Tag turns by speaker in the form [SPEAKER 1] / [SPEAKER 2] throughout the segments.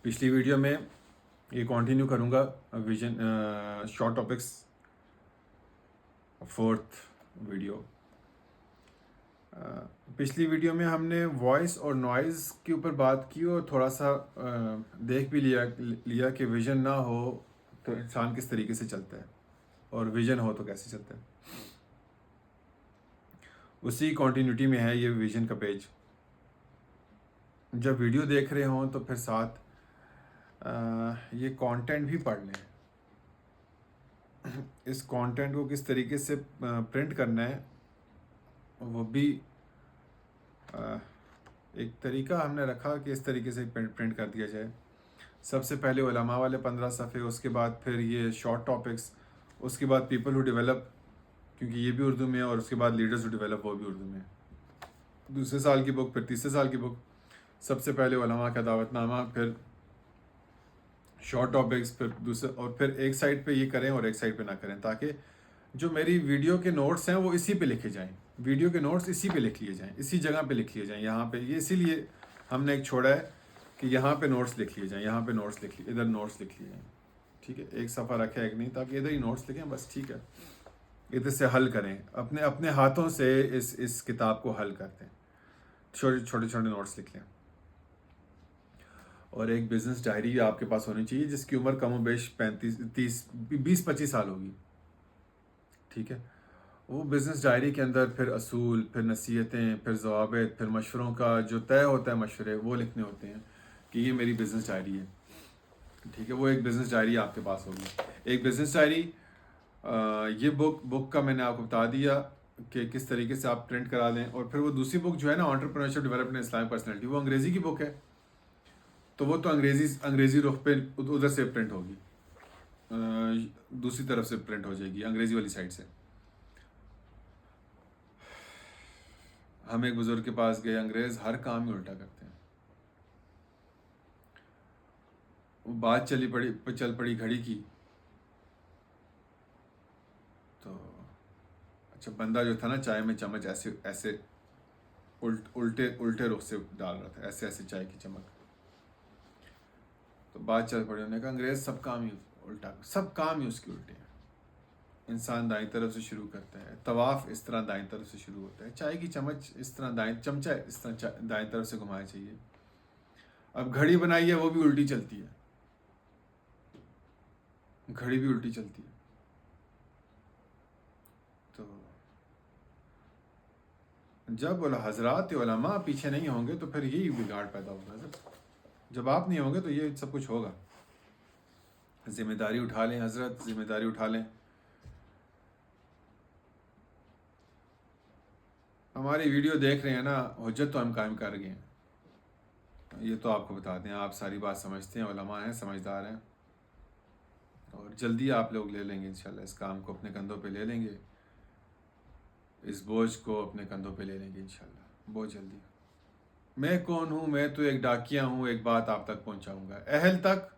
[SPEAKER 1] پچھلی ویڈیو میں یہ کنٹینیو کروں گا vision short topics fourth video. پچھلی ویڈیو میں ہم نے وائس اور نوائز کے اوپر بات کی اور تھوڑا سا دیکھ بھی لیا کہ ویژن نہ ہو تو انسان کس طریقے سے چلتا ہے اور ویژن ہو تو کیسے چلتا ہے. اسی کنٹینیوٹی میں ہے یہ ویژن کا پیج. جب ویڈیو دیکھ رہے ہوں تو پھر ساتھ یہ کانٹینٹ بھی پڑھ لیں. اس کانٹینٹ کو کس طریقے سے پرنٹ کرنا ہے وہ بھی ایک طریقہ ہم نے رکھا کہ اس طریقے سے پرنٹ کر دیا جائے. سب سے پہلے علماء والے 15 صفحے, اس کے بعد پھر یہ شارٹ ٹاپکس, اس کے بعد پیپل ہو ڈیولپ کیونکہ یہ بھی اردو میں ہے, اور اس کے بعد لیڈرز ہو ڈیولپ وہ بھی اردو میں ہے. دوسرے سال کی بک, پھر تیسرے سال کی بک. سب سے پہلے علماء کا دعوت نامہ, پھر شارٹ ٹاپکس, پھر دوسرے, اور پھر ایک سائڈ پہ یہ کریں اور ایک سائڈ پہ نہ کریں, تاکہ جو میری ویڈیو کے نوٹس ہیں وہ اسی پہ لکھے جائیں. ویڈیو کے نوٹس اسی پہ لکھ لیے جائیں, اسی جگہ پہ لکھ لیے جائیں. یہاں پہ یہ اسی لیے ہم نے ایک چھوڑا ہے کہ یہاں پہ نوٹس لکھ لیے جائیں, یہاں پہ نوٹس لکھ لیے, ادھر نوٹس لکھ لیے جائیں. ٹھیک ہے, ایک صفحہ رکھے ایک نہیں, تاکہ ادھر ہی نوٹس لکھیں بس. ٹھیک ہے, ادھر سے حل کریں, اپنے ہاتھوں سے اس کتاب کو حل کرتے ہیں. چھوٹے نوٹس لکھ لیں. اور ایک بزنس ڈائری آپ کے پاس ہونی چاہیے جس کی عمر کم و بیش 20-25 سال ہوگی. ٹھیک ہے, وہ بزنس ڈائری کے اندر پھر اصول, پھر نصیحتیں, پھر ضوابط, پھر مشوروں کا جو طے ہوتا ہے مشورے وہ لکھنے ہوتے ہیں کہ یہ میری بزنس ڈائری ہے. ٹھیک ہے, وہ ایک بزنس ڈائری آپ کے پاس ہوگی. ایک بزنس ڈائری, یہ بک کا میں نے آپ کو بتا دیا کہ کس طریقے سے آپ پرنٹ کرا لیں. اور پھر وہ دوسری بک جو ہے نا, انٹرپرینیورشپ ڈیولپمنٹ اسلامک پرسنالٹی, وہ انگریزی کی بک ہے, تو وہ تو انگریزی رخ پہ ادھر سے پرنٹ ہوگی, دوسری طرف سے پرنٹ ہو جائے گی, انگریزی والی سائڈ سے. ہم ایک بزرگ کے پاس گئے, انگریز ہر کام میں الٹا کرتے ہیں. وہ بات چل پڑی گھڑی کی, تو اچھا بندہ جو تھا نا چائے میں چمچ ایسے الٹے رخ سے ڈال رہا تھا, ایسے چائے کی چمک. تو بات چل پڑی, انہوں نے کہا انگریز سب کام ہی الٹا, سب کام ہی اس کے الٹے ہیں. انسان دائیں طرف سے شروع کرتا ہے, طواف اس طرح دائیں طرف سے شروع ہوتا ہے, چائے کی چمچ اس طرح چمچہ اس طرح دائیں طرف سے گھمانا چاہیے. اب گھڑی بنائی ہے وہ بھی الٹی چلتی ہے, گھڑی بھی الٹی چلتی ہے. تو جب حضرات علماء پیچھے نہیں ہوں گے تو پھر یہی بگاڑ پیدا ہوگا. جب آپ نہیں ہوں گے تو یہ سب کچھ ہوگا. ذمہ داری اٹھا لیں حضرت, ذمہ داری اٹھا لیں. ہماری ویڈیو دیکھ رہے ہیں نا, حجت تو ہم قائم کر گئے ہیں, یہ تو آپ کو بتا دیں. آپ ساری بات سمجھتے ہیں, علماء ہیں, سمجھدار ہیں, اور جلدی آپ لوگ لے لیں گے انشاءاللہ. اس کام کو اپنے کندھوں پہ لے لیں گے, اس بوجھ کو اپنے کندھوں پہ لے لیں گے انشاءاللہ بہت جلدی. میں کون ہوں؟ میں تو ایک ڈاکیہ ہوں, ایک بات آپ تک پہنچاؤں گا. اہل تک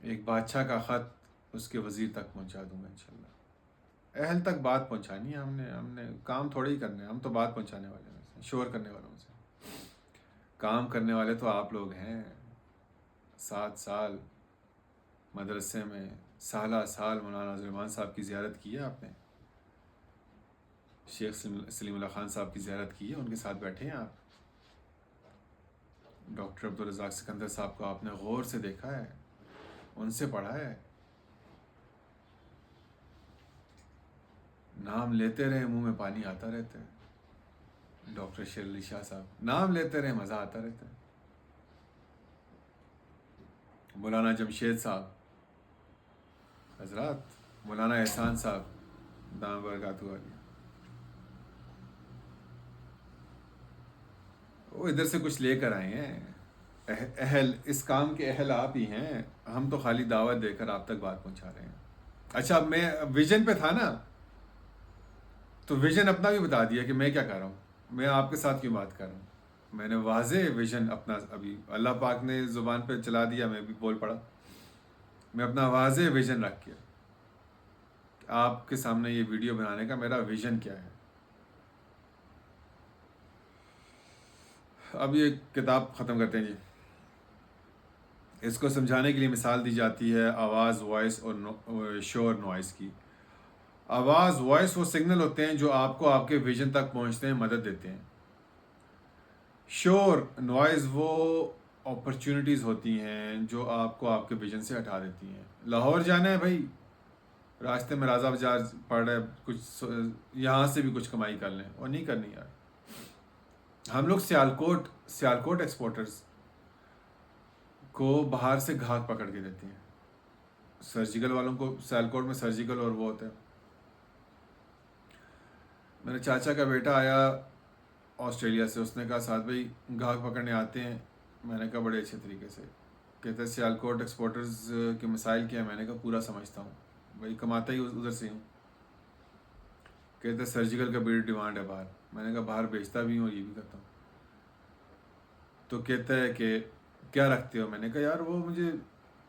[SPEAKER 1] ایک بادشاہ کا خط اس کے وزیر تک پہنچا دوں گا انشاءاللہ. اہل تک بات پہنچانی ہے ہم نے کام تھوڑے ہی کرنے ہیں. ہم تو بات پہنچانے والے ہیں, شور کرنے والوں سے. کام کرنے والے تو آپ لوگ ہیں. 7 سال مدرسے میں, سالہ سال مولانا سلیمان صاحب کی زیارت کی ہے آپ نے, شیخ سلیم اللہ خان صاحب کی زیارت کی ہے, ان کے ساتھ بیٹھے ہیں آپ. ڈاکٹر عبدالرزاق سکندر صاحب کو آپ نے غور سے دیکھا ہے, ان سے پڑھا ہے. نام لیتے رہے منہ میں پانی آتا رہتا ہے. ڈاکٹر شیر علی شاہ صاحب, نام لیتے رہے مزہ آتا رہتا ہے. مولانا جمشید صاحب حضرات, مولانا احسان صاحب دام برکاتہ عالیہ, وہ ادھر سے کچھ لے کر آئے ہیں. اہل اس کام کے اہل آپ ہی ہیں, ہم تو خالی دعوت دے کر آپ تک بات پہنچا رہے ہیں. اچھا, میں ویژن پہ تھا نا, تو ویژن اپنا بھی بتا دیا کہ میں کیا کر رہا ہوں, میں آپ کے ساتھ کیوں بات کر رہا ہوں. میں نے واضح ویژن اپنا, ابھی اللہ پاک نے زبان پہ چلا دیا, میں بھی بول پڑا. میں اپنا واضح ویژن رکھ کے آپ کے سامنے یہ ویڈیو بنانے کا میرا ویژن کیا ہے. اب یہ کتاب ختم کرتے ہیں جی. اس کو سمجھانے کے لیے مثال دی جاتی ہے آواز، وائس اور شور، نوائز کی۔ آواز، وائس وہ سگنل ہوتے ہیں جو آپ کو آپ کے ویژن تک پہنچنے میں مدد دیتے ہیں۔ شور، نوائز وہ اپرچونٹیز ہوتی ہیں جو آپ کو آپ کے ویژن سے ہٹا دیتی ہیں۔ لاہور جانا ہے بھائی، راستے میں راضا بازار پڑ رہا ہے، کچھ یہاں سے بھی کچھ کمائی کر لیں، اور نہیں کرنی یار۔ ہم لوگ سیالکوٹ ایکسپورٹرز کو باہر سے گھاگ پکڑ کے دیتے ہیں۔ سرجیکل والوں کو سیالکوٹ میں سرجیکل اور وہ ہوتا ہے۔ میرے چاچا کا بیٹا آیا آسٹریلیا سے، اس نے کہا سعد بھائی گھاگ پکڑنے آتے ہیں؟ میں نے کہا بڑے اچھے طریقے سے۔ کہتے ہیں سیالکوٹ ایکسپورٹرز کے مسائل کیا ہیں؟ میں نے کہا پورا سمجھتا ہوں بھائی، کماتا ہی ادھر سے ہوں۔ کہتے ہیں سرجیکل کا بڑی ڈیمانڈ ہے باہر۔ میں نے کہا باہر بیچتا بھی ہوں، یہ بھی کرتا ہوں۔ تو کہتا ہے کہ کیا رکھتے ہو؟ میں نے کہا یار وہ مجھے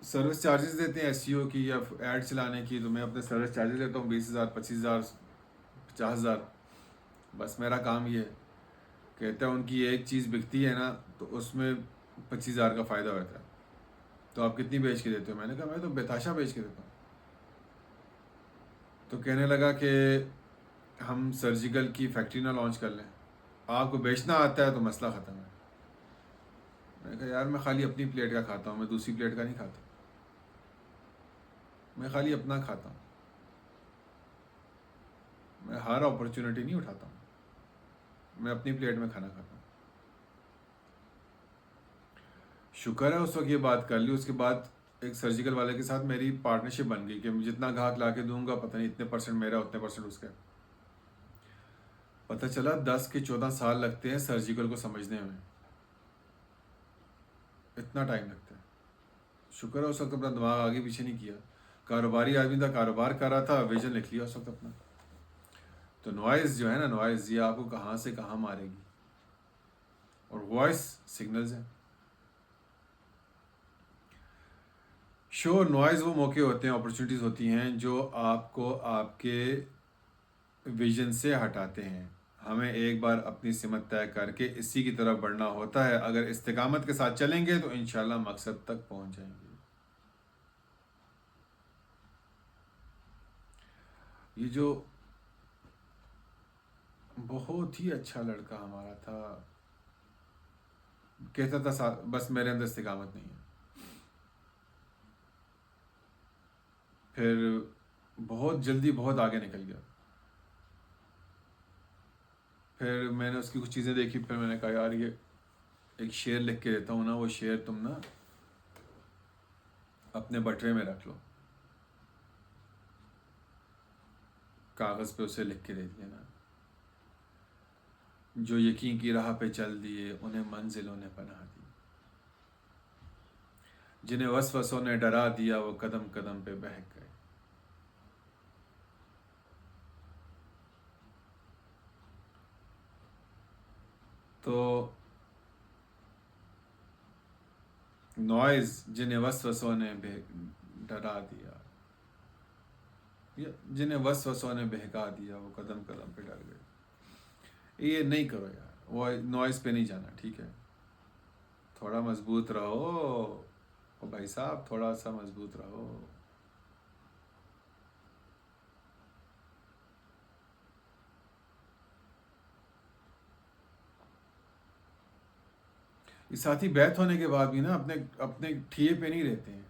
[SPEAKER 1] سروس چارجز دیتے ہیں ایس سی او کی یا ایڈ چلانے کی، تو میں اپنے سروس چارجز لیتا ہوں 20,000 25,000 50,000، بس میرا کام یہ ہے۔ کہتا ہے ان کی ایک چیز بکتی ہے نا تو اس میں 25,000 کا فائدہ ہوتا ہے، تو آپ کتنی بیچ کے دیتے ہو؟ میں نے کہا میں تو بتاشا بیچ کے دیتا ہوں۔ تو کہنے لگا کہ ہم سرجیکل کی فیکٹری نہ لانچ کر لیں، آپ کو بیچنا آتا ہے تو مسئلہ ختم ہے۔ میں نے کہا یار میں خالی اپنی پلیٹ کا کھاتا ہوں، میں دوسری پلیٹ کا نہیں کھاتا، میں خالی اپنا کھاتا ہوں، میں ہر اپرچونٹی نہیں اٹھاتا ہوں، میں اپنی پلیٹ میں کھانا کھاتا ہوں۔ شکر ہے اس وقت یہ بات کر لی، اس کے بعد ایک سرجیکل والے کے ساتھ میری پارٹنرشپ بن گئی کہ جتنا گھاک لا کے دوں گا پتہ نہیں اتنے پرسنٹ میرا اتنے پرسنٹ اس کا۔ پتہ چلا 10 کے 14 سال لگتے ہیں سرجیکل کو سمجھنے میں، اتنا ٹائم لگتا ہے۔ شکر ہے اس وقت اپنا دماغ آگے پیچھے نہیں کیا، کاروباری آدمی تھا، کاروبار کر رہا تھا، ویژن لکھ لیا اس وقت اپنا۔ تو نوائز جو ہے نا، نوائز یہ آپ کو کہاں سے کہاں مارے گی، اور وائس سگنلز ہیں۔ شور، نوائز وہ موقع ہوتے ہیں، اپرچونٹیز ہوتی ہیں جو آپ کو آپ کے ویژن سے ہٹاتے ہیں۔ ہمیں ایک بار اپنی سمت طے کر کے اسی کی طرف بڑھنا ہوتا ہے، اگر استقامت کے ساتھ چلیں گے تو انشاءاللہ مقصد تک پہنچ جائیں گے۔ یہ جو بہت ہی اچھا لڑکا ہمارا تھا، کہتا تھا بس میرے اندر استقامت نہیں ہے۔ پھر بہت جلدی بہت آگے نکل گیا۔ پھر میں نے اس کی کچھ چیزیں دیکھی، پھر میں نے کہا یار یہ ایک شعر لکھ کے دیتا ہوں نا، وہ شعر تم نا اپنے بٹوے میں رکھ لو۔ کاغذ پہ اسے لکھ کے دے دیا نا، جو یقین کی راہ پہ چل دیے انہیں منزلوں نے پناہ دی، جنہیں وسوسوں نے ڈرا دیا وہ قدم قدم پہ بہک گئے۔ تو نوائز، جنہیں وسوسوں نے ڈرا دیا، جنہیں وسوسوں نے بہکا دیا وہ قدم قدم پہ ڈر گئے۔ یہ نہیں کرو یار، وہ نوائز پہ نہیں جانا، ٹھیک ہے؟ تھوڑا مضبوط رہو او بھائی صاحب، تھوڑا سا مضبوط رہو۔ یہ ساتھی بیعت ہونے کے بعد بھی نا اپنے ٹھیے پہ نہیں رہتے ہیں،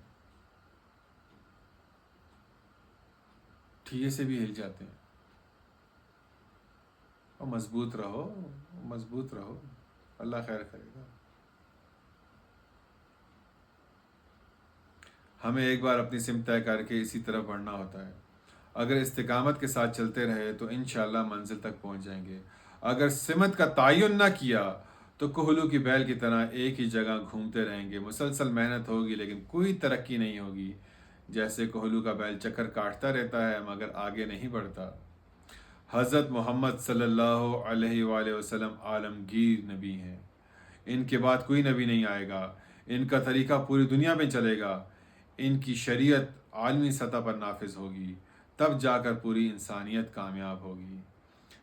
[SPEAKER 1] ٹھیے سے بھی ہل جاتے ہیں۔ اور مضبوط رہو، مضبوط رہو، اللہ خیر کرے گا۔ ہمیں ایک بار اپنی سمت طے کر کے اسی طرف بڑھنا ہوتا ہے، اگر استقامت کے ساتھ چلتے رہے تو انشاءاللہ منزل تک پہنچ جائیں گے۔ اگر سمت کا تعین نہ کیا تو کوہلو کی بیل کی طرح ایک ہی جگہ گھومتے رہیں گے، مسلسل محنت ہوگی لیکن کوئی ترقی نہیں ہوگی، جیسے کوہلو کا بیل چکر کاٹتا رہتا ہے مگر آگے نہیں بڑھتا۔ حضرت محمد صلی اللہ علیہ وآلہ وسلم عالمگیر نبی ہیں، ان کے بعد کوئی نبی نہیں آئے گا، ان کا طریقہ پوری دنیا میں چلے گا، ان کی شریعت عالمی سطح پر نافذ ہوگی، تب جا کر پوری انسانیت کامیاب ہوگی۔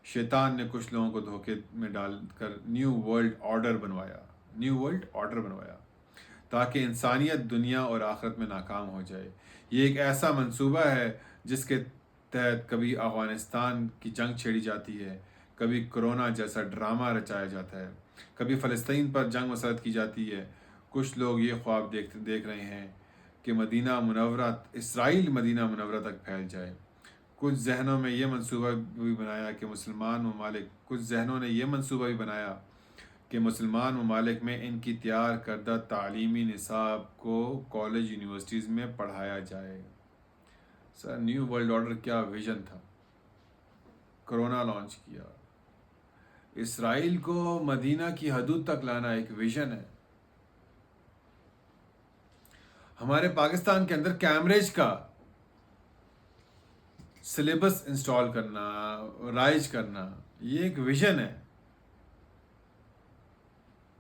[SPEAKER 1] شیطان نے کچھ لوگوں کو دھوکے میں ڈال کر نیو ورلڈ آرڈر بنوایا تاکہ انسانیت دنیا اور آخرت میں ناکام ہو جائے۔ یہ ایک ایسا منصوبہ ہے جس کے تحت کبھی افغانستان کی جنگ چھیڑی جاتی ہے، کبھی کرونا جیسا ڈرامہ رچایا جاتا ہے، کبھی فلسطین پر جنگ مسلط کی جاتی ہے۔ کچھ لوگ یہ خواب دیکھ رہے ہیں کہ مدینہ منورہ، اسرائیل مدینہ منورہ تک پھیل جائے۔ کچھ ذہنوں نے یہ منصوبہ بھی بنایا کہ مسلمان ممالک میں ان کی تیار کردہ تعلیمی نصاب کو کالج یونیورسٹیز میں پڑھایا جائے۔ سر، نیو ورلڈ آرڈر کیا ویژن تھا، کرونا لانچ کیا۔ اسرائیل کو مدینہ کی حدود تک لانا ایک ویژن ہے۔ ہمارے پاکستان کے اندر کیمبرج کا سلیبس انسٹال کرنا، رائج کرنا، یہ ایک ویژن ہے۔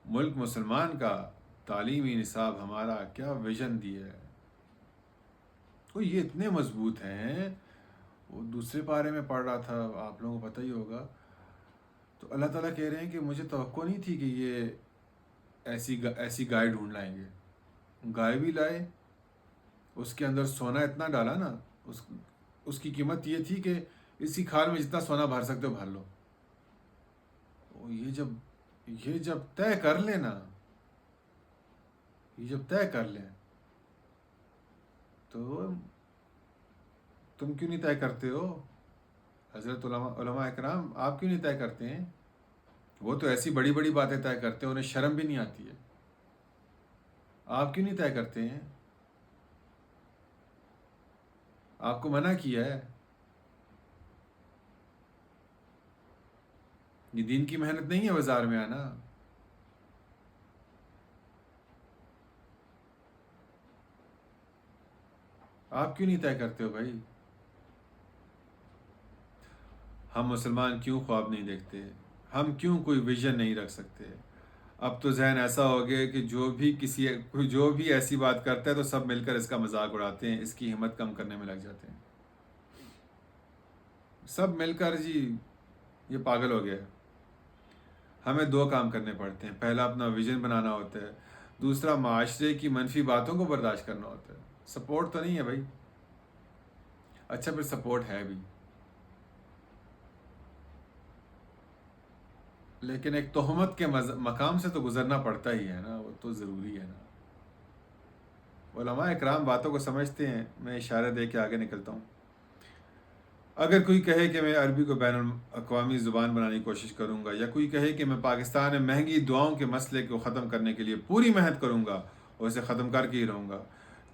[SPEAKER 1] ملک مسلمان کا تعلیمی نصاب ہمارا کیا ویژن دیا ہے۔ تو یہ اتنے مضبوط ہیں۔ وہ دوسرے پارے میں پڑھ رہا تھا، آپ لوگوں کو پتہ ہی ہوگا، تو اللہ تعالیٰ کہہ رہے ہیں کہ مجھے توقع نہیں تھی کہ یہ ایسی گائے ڈھونڈ لائیں گے۔ گائے بھی لائے، اس کے اندر سونا اتنا ڈالا نا، اس کی قیمت یہ تھی کہ اس کی کھال میں جتنا سونا بھر سکتے ہو بھر لو۔ یہ جب طے کر لیں نا، تو تم کیوں نہیں طے کرتے ہو؟ حضرت علماء اکرام، آپ کیوں نہیں طے کرتے ہیں؟ وہ تو ایسی بڑی بڑی باتیں طے کرتے ہیں، انہیں شرم بھی نہیں آتی ہے۔ آپ کیوں نہیں طے کرتے ہیں؟ آپ کو منع کیا ہے۔ یہ دین کی محنت نہیں ہے بازار میں آنا۔ آپ کیوں نہیں طے کرتے ہو بھائی؟ ہم مسلمان کیوں خواب نہیں دیکھتے؟ ہم کیوں کوئی ویژن نہیں رکھ سکتے؟ اب تو ذہن ایسا ہو گیا کہ جو بھی ایسی بات کرتا ہے تو سب مل کر اس کا مذاق اڑاتے ہیں، اس کی ہمت کم کرنے میں لگ جاتے ہیں۔ سب مل کر جی یہ پاگل ہو گیا ہے۔ ہمیں دو کام کرنے پڑتے ہیں، پہلا اپنا ویژن بنانا ہوتا ہے، دوسرا معاشرے کی منفی باتوں کو برداشت کرنا ہوتا ہے۔ سپورٹ تو نہیں ہے بھائی، اچھا پھر سپورٹ ہے بھی، لیکن ایک تہمت کے مقام سے تو گزرنا پڑتا ہی ہے نا، وہ تو ضروری ہے نا۔ علماء اکرام باتوں کو سمجھتے ہیں، میں اشارے دے کے آگے نکلتا ہوں۔ اگر کوئی کہے کہ میں عربی کو بین الاقوامی زبان بنانے کی کوشش کروں گا، یا کوئی کہے کہ میں پاکستان میں مہنگی دعاؤں کے مسئلے کو ختم کرنے کے لیے پوری محنت کروں گا اور اسے ختم کر کے ہی رہوں گا،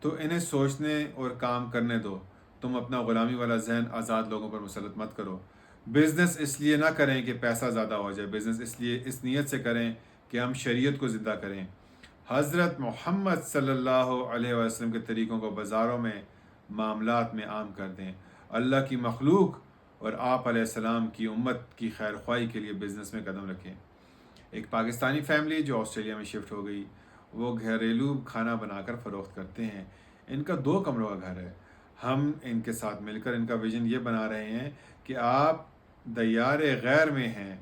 [SPEAKER 1] تو انہیں سوچنے اور کام کرنے دو۔ تم اپنا غلامی والا ذہن آزاد لوگوں پر مسلط مت کرو۔ بزنس اس لیے نہ کریں کہ پیسہ زیادہ ہو جائے، بزنس اس لیے اس نیت سے کریں کہ ہم شریعت کو زندہ کریں، حضرت محمد صلی اللہ علیہ وسلم کے طریقوں کو بازاروں میں، معاملات میں عام کر دیں، اللہ کی مخلوق اور آپ علیہ السلام کی امت کی خیر خواہی کے لیے بزنس میں قدم رکھیں۔ ایک پاکستانی فیملی جو آسٹریلیا میں شفٹ ہو گئی، وہ گھریلو کھانا بنا کر فروخت کرتے ہیں۔ ان کا 2 کمروں کا گھر ہے۔ ہم ان کے ساتھ مل کر ان کا ویژن یہ بنا رہے ہیں کہ آپ دیار غیر میں ہیں،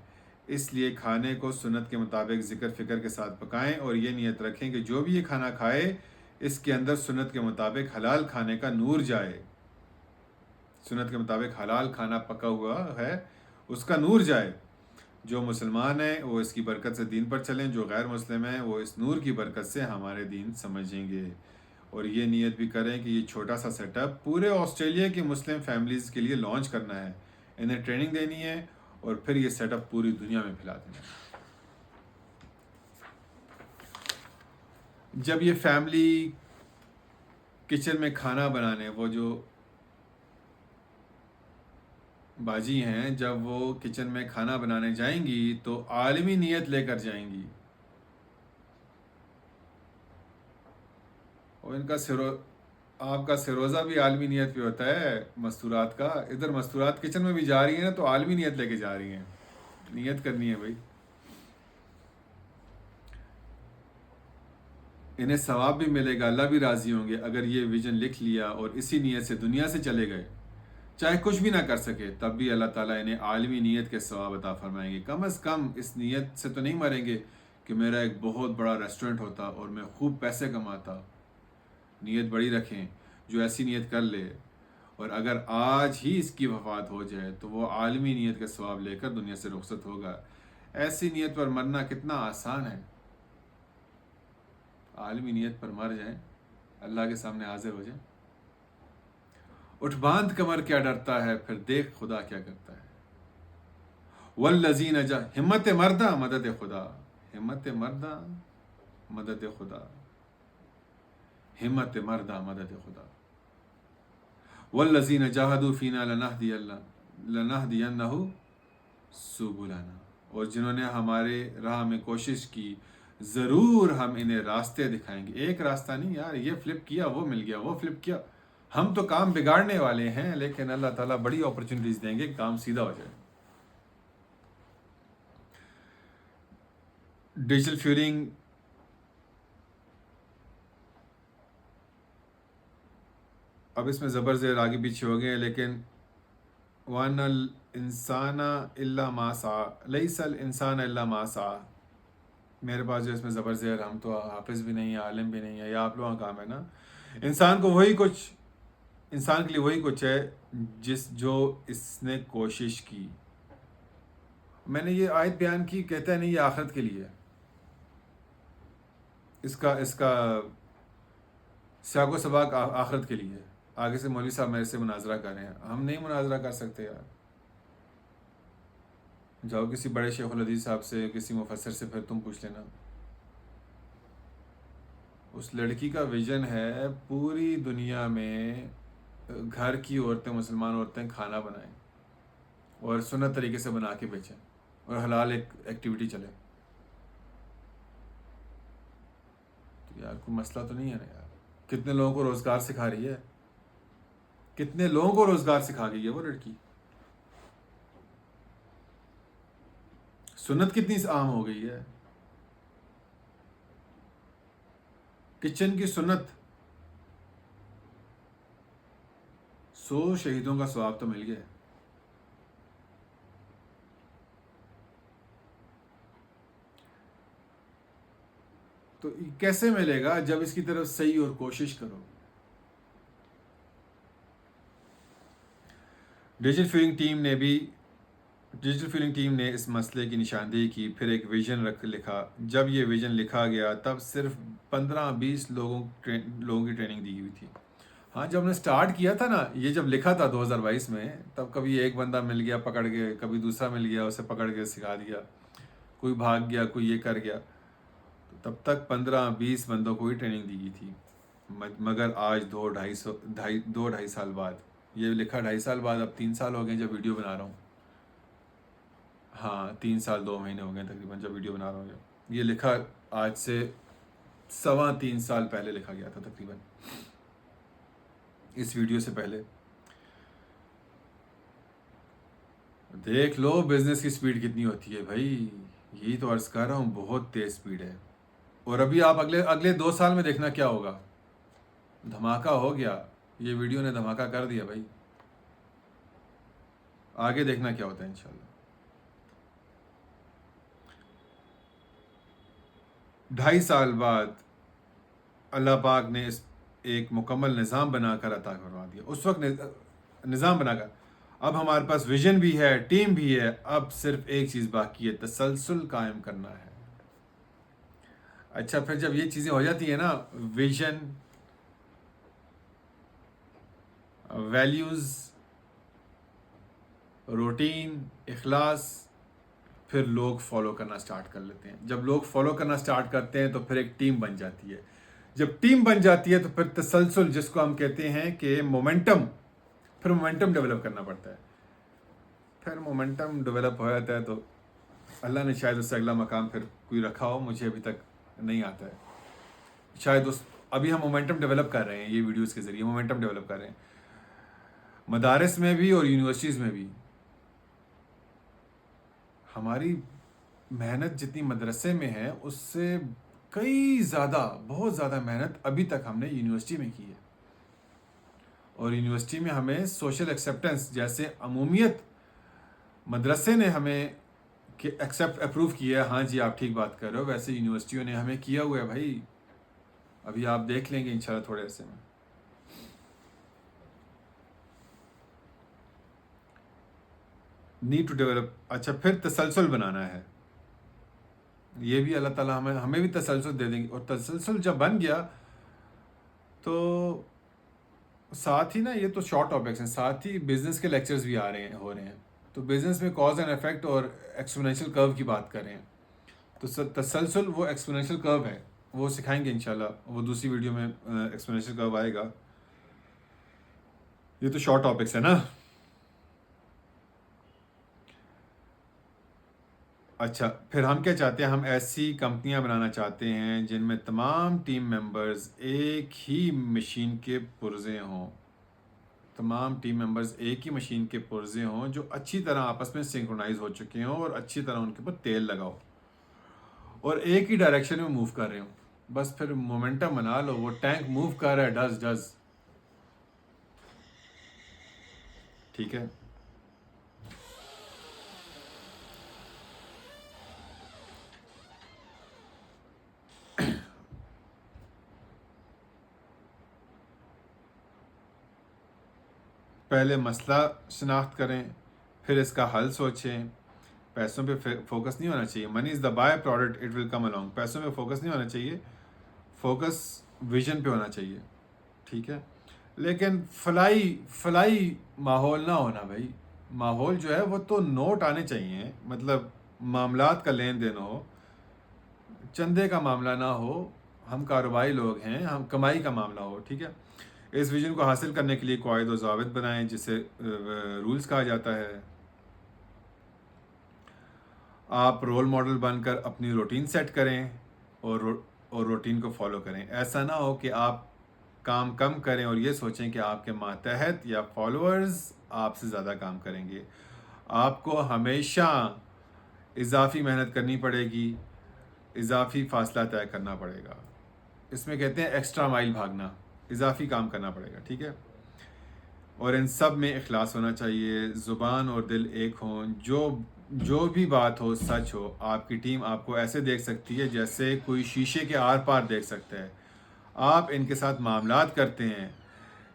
[SPEAKER 1] اس لیے کھانے کو سنت کے مطابق ذکر فکر کے ساتھ پکائیں اور یہ نیت رکھیں کہ جو بھی یہ کھانا کھائے اس کے اندر سنت کے مطابق حلال کھانے کا نور جائے، سنت کے مطابق حلال کھانا پکا ہوا ہے اس کا نور جائے۔ جو مسلمان ہیں وہ اس کی برکت سے دین پر چلیں، جو غیر مسلم ہیں وہ اس نور کی برکت سے ہمارے دین سمجھیں گے۔ اور یہ نیت بھی کریں کہ یہ چھوٹا سا سیٹ اپ پورے آسٹریلیا کی مسلم فیملیز کے لیے لانچ کرنا ہے، انہیں ٹریننگ دینی ہے اور پھر یہ سیٹ اپ پوری دنیا میں پھیلا دینا ہے۔ جب یہ فیملی کچن میں کھانا بنانے، وہ جو باجی ہیں، جب وہ کچن میں کھانا بنانے جائیں گی تو عالمی نیت لے کر جائیں گی، اور ان کا آپ کا سروزہ بھی عالمی نیت پہ ہوتا ہے مستورات کا۔ ادھر مستورات کچن میں بھی جا رہی ہیں نا تو عالمی نیت لے کے جا رہی ہیں، نیت کرنی ہے بھائی۔ انہیں ثواب بھی ملے گا، اللہ بھی راضی ہوں گے اگر یہ ویژن لکھ لیا اور اسی نیت سے دنیا سے چلے گئے، چاہے کچھ بھی نہ کر سکے تب بھی اللہ تعالیٰ انہیں عالمی نیت کے ثواب عطا فرمائیں گے۔ کم از کم اس نیت سے تو نہیں مریں گے کہ میرا ایک بہت بڑا ریسٹورنٹ ہوتا اور میں خوب پیسے کماتا. نیت بڑی رکھیں. جو ایسی نیت کر لے اور اگر آج ہی اس کی وفات ہو جائے تو وہ عالمی نیت کا ثواب لے کر دنیا سے رخصت ہوگا. ایسی نیت پر مرنا کتنا آسان ہے. عالمی نیت پر مر جائیں, اللہ کے سامنے حاضر ہو جائیں. اٹھ باندھ کمر کیا ڈرتا ہے, پھر دیکھ خدا کیا کرتا ہے. والذین ہمت مردہ مدد خدا. ہمت مردہ مدد خدا. ہمت مردہ مدد خدا. والذین جاہدوا فینا لنہدینہ سبلنا. اور جنہوں نے ہمارے راہ میں کوشش کی ضرور ہم انہیں راستے دکھائیں گے. ایک راستہ نہیں یار, یہ فلپ کیا وہ مل گیا, وہ فلپ کیا. ہم تو کام بگاڑنے والے ہیں, لیکن اللہ تعالیٰ بڑی اپرچونٹیز دیں گے کہ کام سیدھا ہو جائے. ڈیجیٹل فیورنگ اب اس میں زبر زیر آگے پیچھے ہو گئے, لیکن وَأَنَّ الْإِنسَانَ إِلَّا مَا سَعَى لَيْسَ الْإِنسَانَ إِلَّا مَا سَعَى. میرے پاس جو اس میں زبر زیر, ہم تو حافظ بھی نہیں ہیں, عالم بھی نہیں ہیں, یا آپ لوگوں کا کام ہے نا. انسان کو وہی کچھ, انسان کے لیے وہی کچھ ہے جو اس نے کوشش کی. میں نے یہ آیت بیان کی, کہتا ہے نہیں یہ آخرت کے لیے. اس کا سیاق و سباق آخرت کے لیے. آگے سے مولوی صاحب میرے سے مناظرہ کر رہے ہیں, ہم نہیں مناظرہ کر سکتے یار. جاؤ کسی بڑے شیخ الحدیث صاحب سے, کسی مفسر سے, پھر تم پوچھ لینا. اس لڑکی کا ویژن ہے پوری دنیا میں گھر کی عورتیں, مسلمان عورتیں کھانا بنائیں اور سنت طریقے سے بنا کے بیچیں اور حلال ایک ایکٹیویٹی چلے. تو یار کوئی مسئلہ تو نہیں ہے نا یار. کتنے لوگوں کو روزگار سکھا رہی ہے, کتنے لوگوں کو روزگار سکھا گئی ہے وہ لڑکی. سنت کتنی عام ہو گئی ہے. کچن کی سنت, 100 شہیدوں کا ثواب تو مل گیا. تو کیسے ملے گا جب اس کی طرف صحیح اور کوشش کرو. ڈیجیٹل فیلنگ ٹیم نے اس مسئلے کی نشاندہی کی, پھر ایک ویژن لکھا. جب یہ ویژن لکھا گیا تب صرف 15-20 لوگوں کی ٹریننگ دی ہوئی تھی. ہاں جب نے سٹارٹ کیا تھا نا, یہ جب لکھا تھا 2022 میں, تب کبھی ایک بندہ مل گیا پکڑ کے, کبھی دوسرا مل گیا اسے پکڑ کے سکھا دیا, کوئی بھاگ گیا, کوئی یہ کر گیا. تب تک 15-20 بندوں کو ہی ٹریننگ دی گئی تھی. مگر آج 2-2.5 سال بعد, یہ لکھا 2.5 سال بعد, اب 3 سال ہو گئے جب ویڈیو بنا رہا ہوں. ہاں 3 سال 2 مہینے ہو گئے تقریباً جب ویڈیو بنا رہا ہوں. یہ لکھا آج سے 3.25 سال پہلے لکھا گیا تھا تقریباً, اس ویڈیو سے پہلے. دیکھ لو بزنس کی سپیڈ کتنی ہوتی ہے بھائی, یہی تو عرض کر رہا ہوں, بہت تیز سپیڈ ہے. اور ابھی آپ اگلے 2 سال میں دیکھنا کیا ہوگا. دھماکہ ہو گیا, یہ ویڈیو نے دھماکہ کر دیا بھائی. آگے دیکھنا کیا ہوتا ہے انشاءاللہ. 2.5 سال بعد اللہ پاک نے اس ایک مکمل نظام بنا کر عطا کروا دیا. اس وقت نظام بنا کر, اب ہمارے پاس ویژن بھی ہے, ٹیم بھی ہے, اب صرف ایک چیز باقی ہے, تسلسل قائم کرنا ہے. اچھا پھر جب یہ چیزیں ہو جاتی ہیں نا, ویژن, ویلیوز, روٹین, اخلاص, پھر لوگ فالو کرنا سٹارٹ کر لیتے ہیں. جب لوگ فالو کرنا سٹارٹ کرتے ہیں تو پھر ایک ٹیم بن جاتی ہے. جب ٹیم بن جاتی ہے تو پھر تسلسل, جس کو ہم کہتے ہیں کہ مومنٹم, پھر مومنٹم ڈیولپ کرنا پڑتا ہے. پھر مومنٹم ڈیولپ ہو جاتا ہے تو اللہ نے شاید اس سے اگلا مقام پھر کوئی رکھا ہو, مجھے ابھی تک نہیں آتا ہے. شاید ابھی ہم مومنٹم ڈیولپ کر رہے ہیں, یہ ویڈیوز کے ذریعے مومنٹم ڈیولپ کر رہے ہیں, مدارس میں بھی اور یونیورسٹیز میں بھی. ہماری محنت جتنی مدرسے میں ہے اس سے کئی زیادہ, بہت زیادہ محنت ابھی تک ہم نے یونیورسٹی میں کی ہے. اور یونیورسٹی میں ہمیں سوشل ایکسیپٹنس, جیسے عمومیت مدرسے نے ہمیں کہ ایکسیپٹ اپروو کیا ہے ہاں جی آپ ٹھیک بات کر رہے ہو، ویسے یونیورسٹیوں نے ہمیں کیا ہوا ہے بھائی، ابھی آپ دیکھ لیں گے انشاءاللہ تھوڑے عرصے میں. Need to develop. اچھا پھر تسلسل بنانا ہے، یہ بھی اللہ تعالیٰ ہمیں بھی تسلسل دے دیں گے. اور تسلسل جب بن گیا تو ساتھ ہی نا، یہ تو شارٹ ٹاپکس ہیں، ساتھ ہی بزنس کے لیکچرز بھی ہو رہے ہیں. تو بزنس میں کاز اینڈ افیکٹ اور ایکسپونینشیل کرو کی بات کر رہے ہیں. تو تسلسل وہ ایکسپونینشیل کرو ہے، وہ سکھائیں گے انشاءاللہ، وہ دوسری ویڈیو میں ایکسپونینشیل کرو آئے گا. یہ تو شارٹ ٹاپکس ہے نا. اچھا پھر ہم کیا چاہتے ہیں؟ ہم ایسی کمپنیاں بنانا چاہتے ہیں جن میں تمام ٹیم ممبرز ایک ہی مشین کے پرزے ہوں. تمام ٹیم ممبرز ایک ہی مشین کے پرزے ہوں، جو اچھی طرح آپس میں سنکرونائز ہو چکے ہوں اور اچھی طرح ان کے اوپر تیل لگاؤ اور ایک ہی ڈائریکشن میں موو کر رہے ہوں. بس پھر مومنٹم بنا لو، وہ ٹینک موو کر رہا ہے ڈز. ٹھیک ہے. پہلے مسئلہ شناخت کریں، پھر اس کا حل سوچیں. پیسوں پہ فوکس نہیں ہونا چاہیے. Money is the by product, it will come along. پیسوں پہ فوکس نہیں ہونا چاہیے، فوکس ویژن پہ ہونا چاہیے. ٹھیک ہے. لیکن فلائی ماحول نہ ہونا بھائی. ماحول جو ہے وہ تو نوٹ آنے چاہیے، مطلب معاملات کا لین دین ہو، چندے کا معاملہ نہ ہو. ہم کاروباری لوگ ہیں، ہم کمائی کا معاملہ ہو. ٹھیک ہے. اس ویژن کو حاصل کرنے کے لیے قواعد و ضوابط بنائیں، جسے رولز کہا جاتا ہے. آپ رول ماڈل بن کر اپنی روٹین سیٹ کریں اور روٹین کو فالو کریں. ایسا نہ ہو کہ آپ کام کم کریں اور یہ سوچیں کہ آپ کے ماتحت یا فالوورز آپ سے زیادہ کام کریں گے. آپ کو ہمیشہ اضافی محنت کرنی پڑے گی، اضافی فاصلہ طے کرنا پڑے گا. اس میں کہتے ہیں ایکسٹرا مائل بھاگنا، اضافی کام کرنا پڑے گا. ٹھیک ہے. اور ان سب میں اخلاص ہونا چاہیے، زبان اور دل ایک ہوں. جو بھی بات ہو سچ ہو. آپ کی ٹیم آپ کو ایسے دیکھ سکتی ہے جیسے کوئی شیشے کے آر پار دیکھ سکتا ہے. آپ ان کے ساتھ معاملات کرتے ہیں.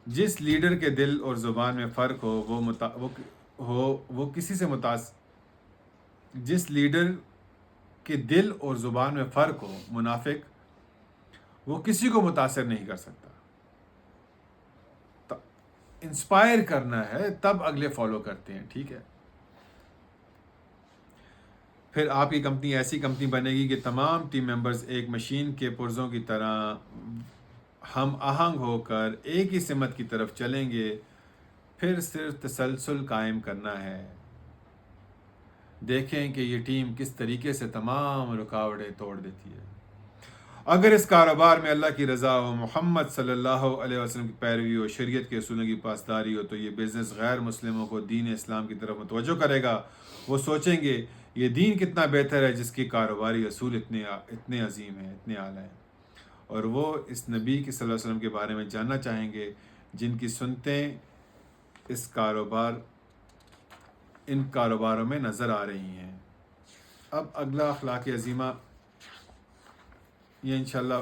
[SPEAKER 1] جس لیڈر کے دل اور زبان میں فرق ہو وہ کسی سے جس لیڈر کے دل اور زبان میں فرق ہو، منافق، وہ کسی کو متاثر نہیں کر سکتا. انسپائر کرنا ہے تب اگلے فالو کرتے ہیں. ٹھیک ہے. پھر آپ کی کمپنی ایسی کمپنی بنے گی کہ تمام ٹیم ممبرز ایک مشین کے پرزوں کی طرح ہم آہنگ ہو کر ایک ہی سمت کی طرف چلیں گے. پھر صرف تسلسل قائم کرنا ہے. دیکھیں کہ یہ ٹیم کس طریقے سے تمام رکاوٹیں توڑ دیتی ہے. اگر اس کاروبار میں اللہ کی رضا ہو، محمد صلی اللہ علیہ وسلم کی پیروی ہو، شریعت کے اصولوں کی پاسداری ہو، تو یہ بزنس غیر مسلموں کو دین اسلام کی طرف متوجہ کرے گا. وہ سوچیں گے یہ دین کتنا بہتر ہے جس کی کاروباری اصول اتنے عظیم ہیں، اتنے اعلیٰ ہیں. اور وہ اس نبی کی صلی اللہ علیہ وسلم کے بارے میں جاننا چاہیں گے جن کی سنتیں ان کاروباروں میں نظر آ رہی ہیں. اب اگلا اخلاق عظیمہ، یہ انشاءاللہ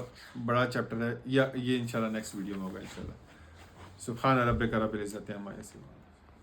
[SPEAKER 1] بڑا چیپٹر ہے، یہ انشاءاللہ نیکسٹ ویڈیو میں ہوگا انشاءاللہ. سبحان ربک رب العزت عما یصفون.